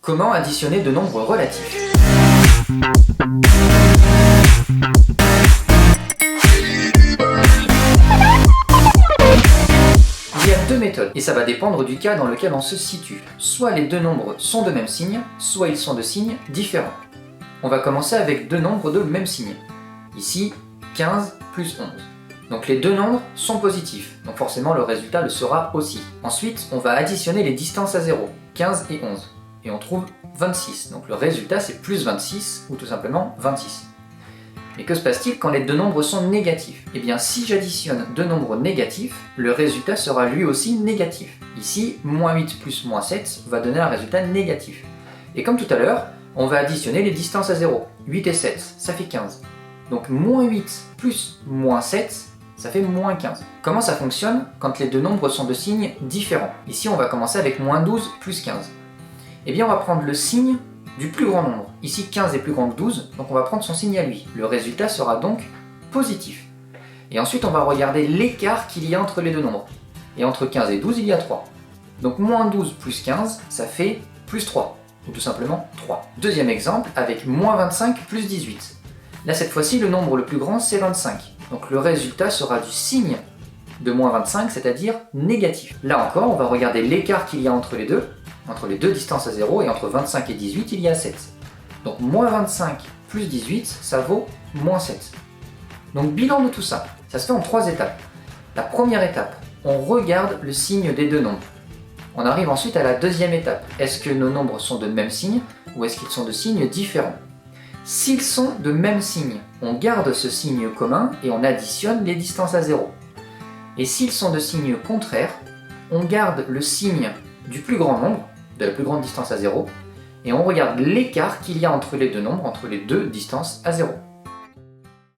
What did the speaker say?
Comment additionner deux nombres relatifs? Il y a deux méthodes, et ça va dépendre du cas dans lequel on se situe. Soit les deux nombres sont de même signe, soit ils sont de signes différents. On va commencer avec deux nombres de même signe. Ici, 15 plus 11. Donc les deux nombres sont positifs, donc forcément le résultat le sera aussi. Ensuite, on va additionner les distances à 0, 15 et 11, et on trouve 26. Donc le résultat c'est plus 26, ou tout simplement 26. Mais que se passe-t-il quand les deux nombres sont négatifs? Eh bien si j'additionne deux nombres négatifs, le résultat sera lui aussi négatif. Ici, moins 8 plus moins 7 va donner un résultat négatif. Et comme tout à l'heure, on va additionner les distances à 0. 8 et 7, ça fait 15. Donc moins 8 plus moins 7, ça fait moins 15. Comment ça fonctionne quand les deux nombres sont de signes différents? Ici, on va commencer avec moins 12 plus 15. Eh bien, on va prendre le signe du plus grand nombre. Ici, 15 est plus grand que 12, donc on va prendre son signe à lui. Le résultat sera donc positif. Et ensuite, on va regarder l'écart qu'il y a entre les deux nombres. Et entre 15 et 12, il y a 3. Donc moins 12 plus 15, ça fait plus 3, ou tout simplement 3. Deuxième exemple, avec moins 25 plus 18. Là, cette fois-ci, le nombre le plus grand, c'est 25. Donc le résultat sera du signe de moins 25, c'est-à-dire négatif. Là encore, on va regarder l'écart qu'il y a entre les deux distances à 0, et entre 25 et 18, il y a 7. Donc moins 25 plus 18, ça vaut moins 7. Donc bilan de tout ça, ça se fait en 3 étapes. La première étape, on regarde le signe des deux nombres. On arrive ensuite à la deuxième étape. Est-ce que nos nombres sont de même signe, ou est-ce qu'ils sont de signes différents? S'ils sont de même signe, on garde ce signe commun et on additionne les distances à 0. Et s'ils sont de signes contraires, on garde le signe du plus grand nombre, de la plus grande distance à 0, et on regarde l'écart qu'il y a entre les deux nombres, entre les deux distances à 0.